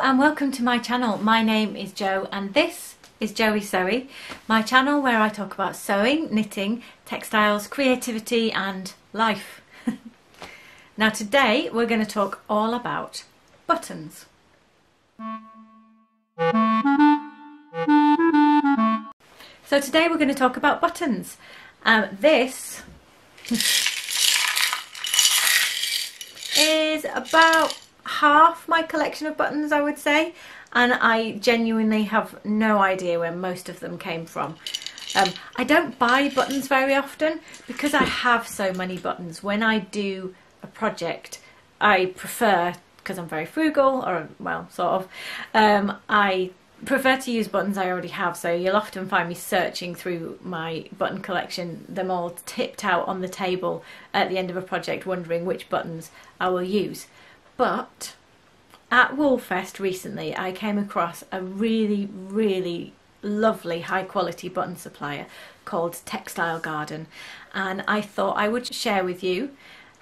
and welcome to my channel. My name is Jo and this is Joey Sewy, my channel where I talk about sewing, knitting, textiles, creativity and life. Now today we're going to talk all about buttons. So today we're going to talk about buttons. This is about half my collection of buttons, I would say, and I genuinely have no idea where most of them came from. I don't buy buttons very often because I have so many buttons. When I do a project, I prefer, because I'm very frugal, or well, sort of, I prefer to use buttons I already have, so you'll often find me searching through my button collection, them all tipped out on the table at the end of a project, wondering which buttons I will use. But at Woolfest recently I came across a really lovely high quality button supplier called Textile Garden, and I thought I would share with you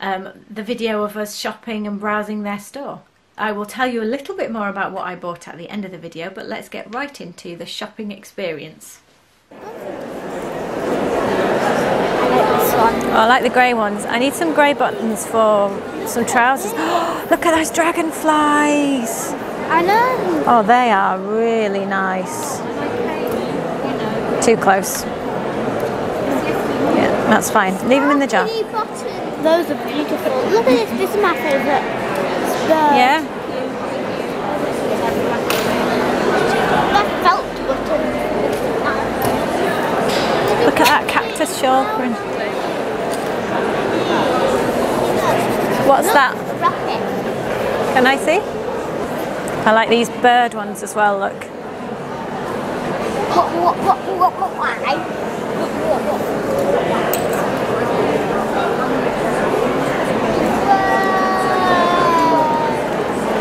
the video of us shopping and browsing their store. I will tell you a little bit more about what I bought at the end of the video, but let's get right into the shopping experience. Oh, I like the grey ones. I need some grey buttons for some trousers. Look at those dragonflies! I know! Oh, they are really nice. Too close. Yeah, that's fine. Leave them in the jar. Those are beautiful. Look at this. This is my favourite. Yeah? That felt button. Look at that cactus shawl print. What's that? Rocket. Can I see? I like these bird ones as well, look.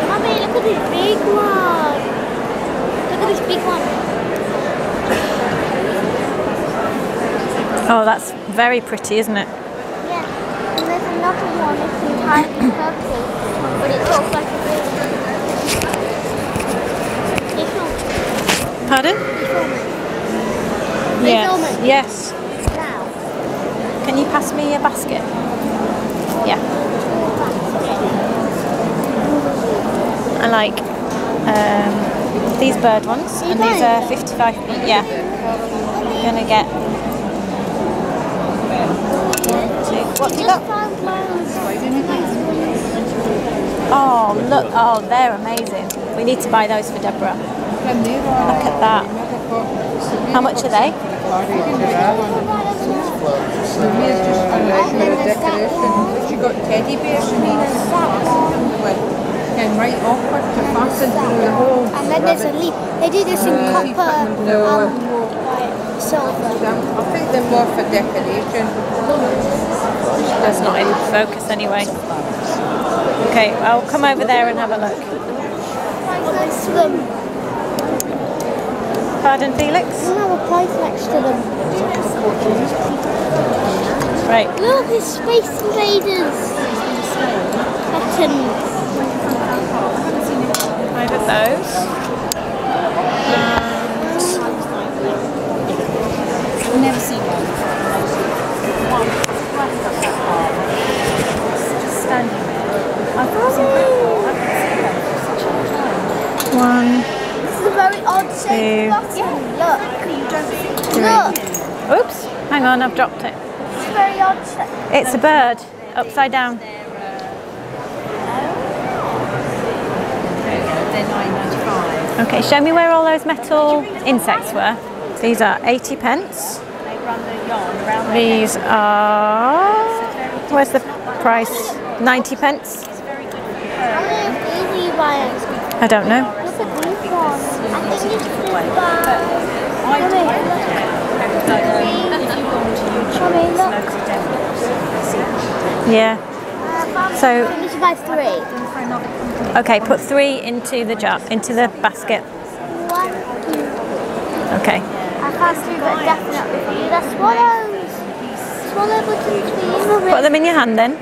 Mommy, look at this big one. Look at this big one. Oh, that's very pretty, isn't it? Yeah. And there's another one. It's entirely purple, but it looks like a big. Pardon? Yes. Yes. Now. Can you pass me a basket? Yeah. I like these bird ones, and these are 55p. Yeah. I'm gonna get two. What have you got? Oh, look. Oh, they're amazing. We need to buy those for Deborah. Look at that. How much are they? She got teddy bears and right awkward to fasten through the hole. And then there's a leaf. They do this in copper, silver. I think they're more for decoration. That's not in focus anyway. Okay, I'll come over there and have a look. Pardon, Felix? I have a price next to them. Right. Look, it's Space Invaders. Buttons. Over those. I've never seen one. Just standing there. One. This is a very odd shaped button. Look. Look. Oops, hang on, I've dropped it. It's a very odd shape. It's a bird, upside down. They're £9.95. Okay, show me where all those metal insects were. These are 80 pence. These are, where's the price? 90 pence? How many of these are you buying? I don't know. Look at these ones. I think it's Yeah. So, I need to buy 3. okay, put 3 into the jar, into the basket. 1, 2. Okay. I can't see that definitely. That's swallows. Swallow buttons for you. Put them in your hand then.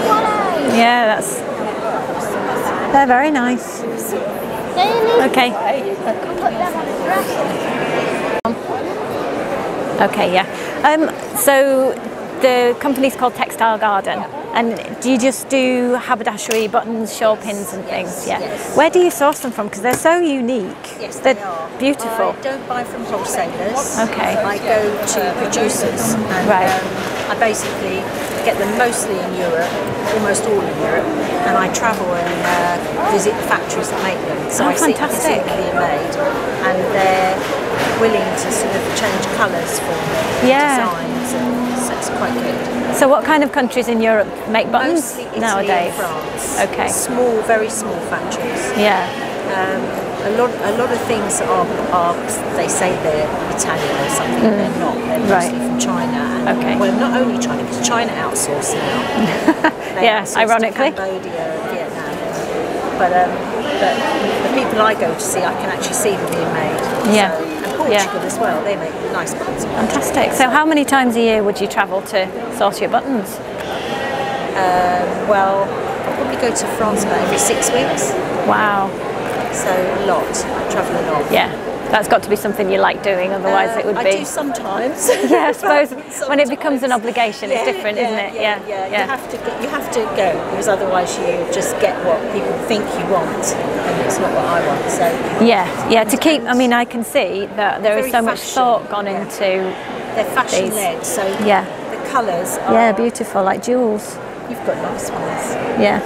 Swallow. Yeah, they're very nice. Okay. Okay, yeah. So the company's called Textile Garden, and do you just do haberdashery, buttons, shawl pins and things? Yeah. Yes. Where do you source them from? Because they're so unique. Yes, they're they are. beautiful. I don't buy from wholesalers. Okay. I go to producers, and Right. I basically get them mostly in Europe, almost all in Europe, and I travel and visit the factories that make them. So Oh, I see fantastic. them being made, and they're willing to sort of change colours for me, Yeah. designs, and so it's quite good. So what kind of countries in Europe make buttons Mostly Italy nowadays? and France. Okay. Small, very small factories. Yeah. A lot of things are they say they're Italian or something, but they're not. They're mostly Right. from China. And, Okay. Well, not only China, because China outsource now. They Yeah, outsource ironically. to Cambodia and Vietnam. But the people I go to see, I can actually see them being made. Yeah. So, and Portugal as well. They make nice buttons. Fantastic. So how many times a year would you travel to source your buttons? Well, I probably go to France about every 6 weeks. Wow. So a lot. I travel a lot. Yeah. That's got to be something you like doing, otherwise it would I be... do sometimes. Yeah, I suppose when it Sometimes. becomes an obligation, it's different, isn't it? Yeah. You have to go, because otherwise you just get what people think you want, and it's not what I want. So Yeah, to keep... I mean, I can see that there is Very so much fashion, thought gone yeah. into... they're fashion These. led. So Yeah. the colours are. Yeah, beautiful, like jewels. You've got nice ones. Yeah.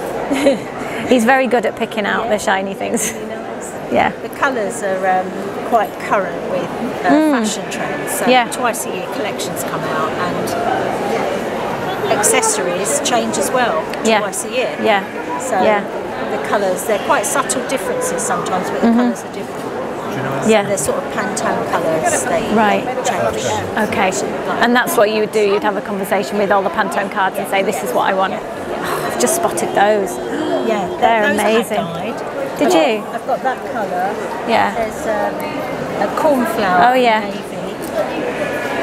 He's very good at picking out the shiny things. Really nice. Yeah. The colours are quite current with fashion trends. So Yeah. twice a year collections come out, and accessories change as well. Yeah. Twice a year. Yeah. So Yeah. the colours, they're quite subtle differences sometimes, but the colours are different. Yeah. They're sort of Pantone colours. They Right. change. Okay. And that's what you would do. You'd have a conversation with all the Pantone cards and say, this is what I want. Oh, I've just spotted those. Yeah, They're those amazing. I had dyed. Did you? I've got that colour. Yeah. There's a cornflower Oh, yeah. navy.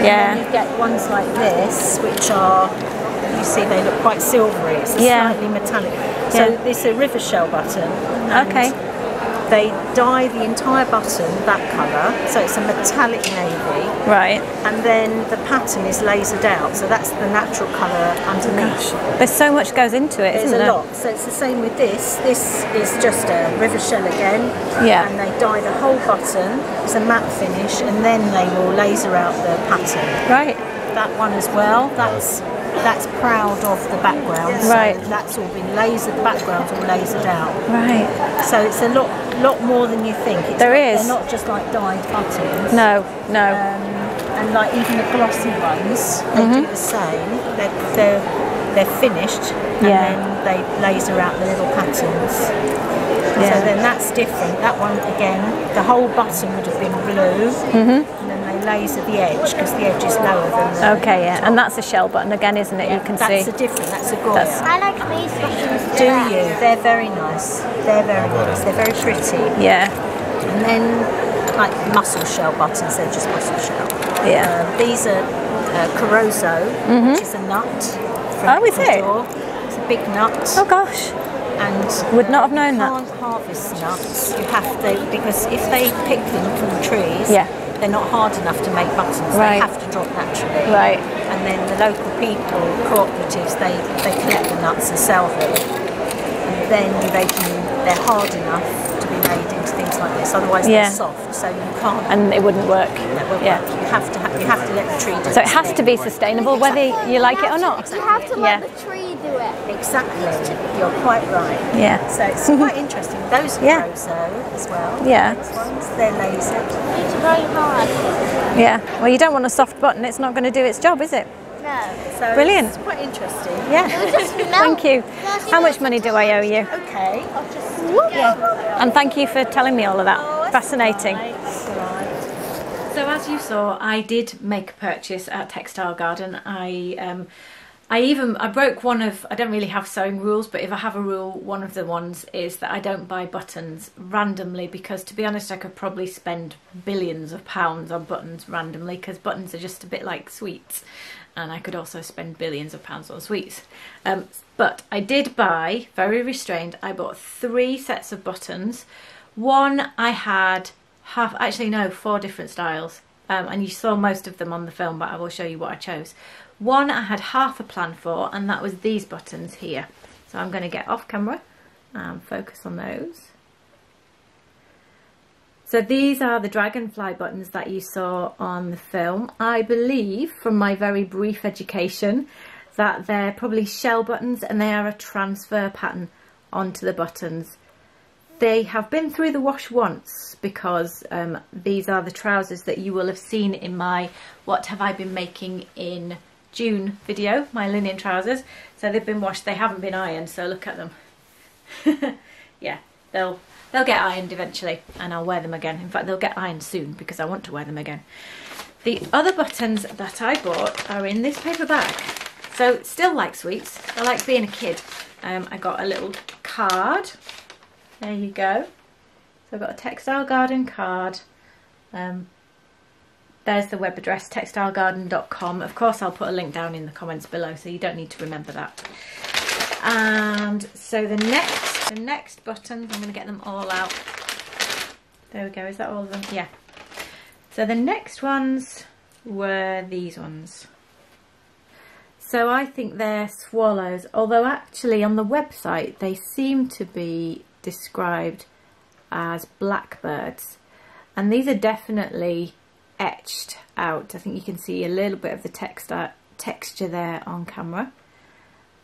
Yeah. And then you get ones like this, which are, you see, they look quite silvery. It's Yeah. slightly metallic. So Yeah. it's a river shell button. And Okay. they dye the entire button that colour, so it's a metallic navy. Right. And then the pattern is lasered out, so that's the natural colour underneath. There's so much goes into it, There's isn't a there? lot. So it's the same with this. This is just a river shell again. Yeah. And they dye the whole button. It's a matte finish, and then they will laser out the pattern. Right. That one as well. That's proud of the background. Right. So that's all been lasered. The background's all lasered out. Right. So it's a lot more than you think. It's There not, is. They're not just like dyed buttons. No. And like even the glossy ones, they do the same. They're finished, and Yeah. then they laser out the little patterns. Yeah. So then that's different. That one again, the whole button would have been blue, and then they laser the edge because the edge is lower than the Okay, yeah. And that's a shell button again, isn't it? You can that's see. a different. That's a Goya. I like these buttons. Do you? They're very nice. They're very nice. They're very pretty. Yeah. And then like mussel shell buttons, they're just mussel shell. Yeah. These are Carozo, which is a nut. From Oh, is it? Ecuador. It's a big nut. Oh gosh. And Would not have known you that. can't harvest nuts. You have to, because if they pick them from the trees, Yeah. they're not hard enough to make buttons. Right. They have to drop naturally. Right. And then the local people, cooperatives, they collect the nuts and sell them. And then they're hard enough to be made into things like this. Otherwise Yeah. they're soft, so you can't. And it wouldn't work. That won't Yeah. work. You have to let the tree do So it its has thing. to be sustainable, whether you like it or not. You have to Yeah. let the tree do it. Exactly. You're quite right. Yeah. So it's quite interesting. Those are Yeah. Carozo as well. Yeah. Those ones, they're lasered. It's very hard. Yeah. Well, you don't want a soft button. It's not going to do its job, is it? No. So Brilliant. It's quite interesting. Yeah. Just melt. Thank you. How much money do I owe you? Okay. I'll just. And thank you for telling me all of that. Fascinating. That's all right. So as you saw, I did make a purchase at Textile Garden. I broke one of, I don't really have sewing rules, but if I have a rule, one of the ones is that I don't buy buttons randomly, because to be honest, I could probably spend billions of pounds on buttons randomly, because buttons are just a bit like sweets. and I could also spend billions of pounds on sweets. But I did buy, very restrained, I bought 3 sets of buttons. One I had four different styles, and you saw most of them on the film, but I will show you what I chose. One I had half a plan for, and that was these buttons here. So I'm going to get off camera and focus on those. So these are the dragonfly buttons that you saw on the film. I believe, from my very brief education, that they're probably shell buttons, and they are a transfer pattern onto the buttons. They have been through the wash once, because these are the trousers that you will have seen in my What Have I Been Making in June video, my linen trousers. So they've been washed, they haven't been ironed, so look at them. Yeah, they'll get ironed eventually, and I'll wear them again. In fact, they'll get ironed soon because I want to wear them again. The other buttons that I bought are in this paper bag. So still like sweets, I like being a kid. I got a little card. There you go. So I've got a Textile Garden card. There's the web address, textilegarden.com. Of course, I'll put a link down in the comments below, so you don't need to remember that. And so the next buttons, I'm going to get them all out. There we go. Is that all of them? Yeah. So the next ones were these ones. So I think they're swallows, although actually on the website they seem to be described as blackbirds, and these are definitely etched out. I think you can see a little bit of the texture there on camera.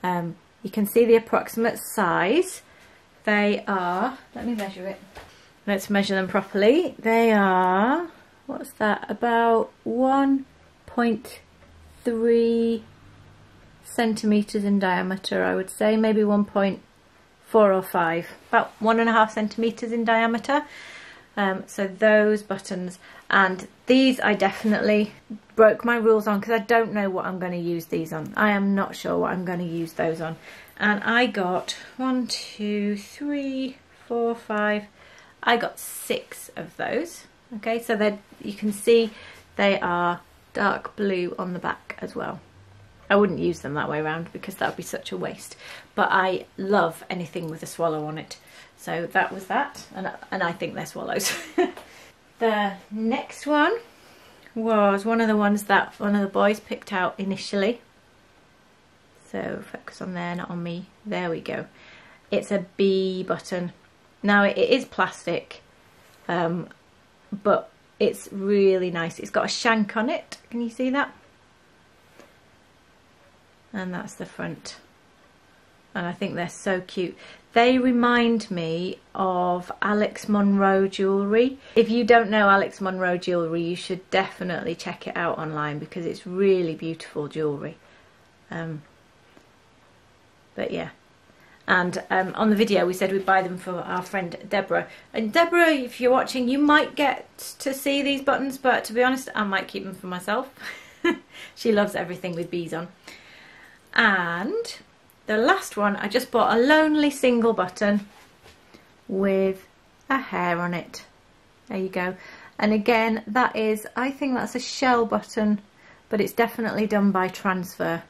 You can see the approximate size. They are, let me measure it. Let's measure them properly. They are, what's that, about 1.3 centimetres in diameter, I would say, maybe 1.4 or 5, about 1.5 centimetres in diameter. So those buttons, and these I definitely broke my rules on because I don't know what I'm going to use these on. I am not sure what I'm going to use those on. And I got 1, 2, 3, 4, 5. I got 6 of those. Okay, so you can see they are dark blue on the back as well. I wouldn't use them that way around because that would be such a waste. But I love anything with a swallow on it. So that was that, and I think they're swallows. The next one was one of the ones that one of the boys picked out initially. So focus on there, not on me. There we go. It's a bee button. Now it is plastic, but it's really nice. It's got a shank on it. Can you see that? And that's the front. And I think they're so cute. They remind me of Alex Monroe jewellery. If you don't know Alex Monroe jewellery, you should definitely check it out online because it's really beautiful jewellery. But yeah. And on the video we said we'd buy them for our friend Deborah. And Deborah, if you're watching, you might get to see these buttons, but to be honest, I might keep them for myself. She loves everything with bees on. And the last one, I just bought a lonely single button with a hair on it. There you go. And again, that is, I think that's a shell button, but it's definitely done by transfer.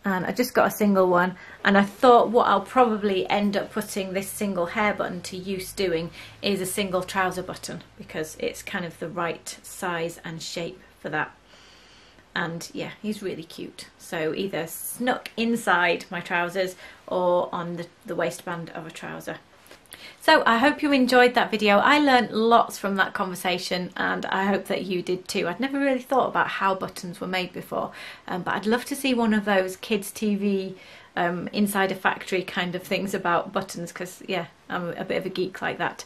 And I just got a single one, and I thought what I'll probably end up putting this single hair button to use doing is a single trouser button, because it's kind of the right size and shape for that. And yeah, he's really cute. So either snuck inside my trousers or on the waistband of a trouser. So I hope you enjoyed that video. I learned lots from that conversation, and I hope that you did too. I'd never really thought about how buttons were made before, but I'd love to see one of those kids TV inside a factory kind of things about buttons, because yeah, I'm a bit of a geek like that.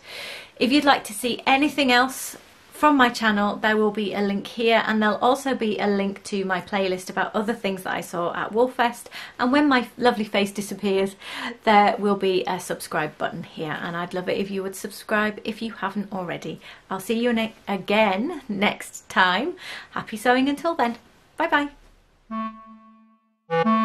If you'd like to see anything else from my channel, there will be a link here, and there'll also be a link to my playlist about other things that I saw at Woolfest. And when my lovely face disappears, there will be a subscribe button here, and I'd love it if you would subscribe if you haven't already. I'll see you again next time. Happy sewing until then. Bye bye.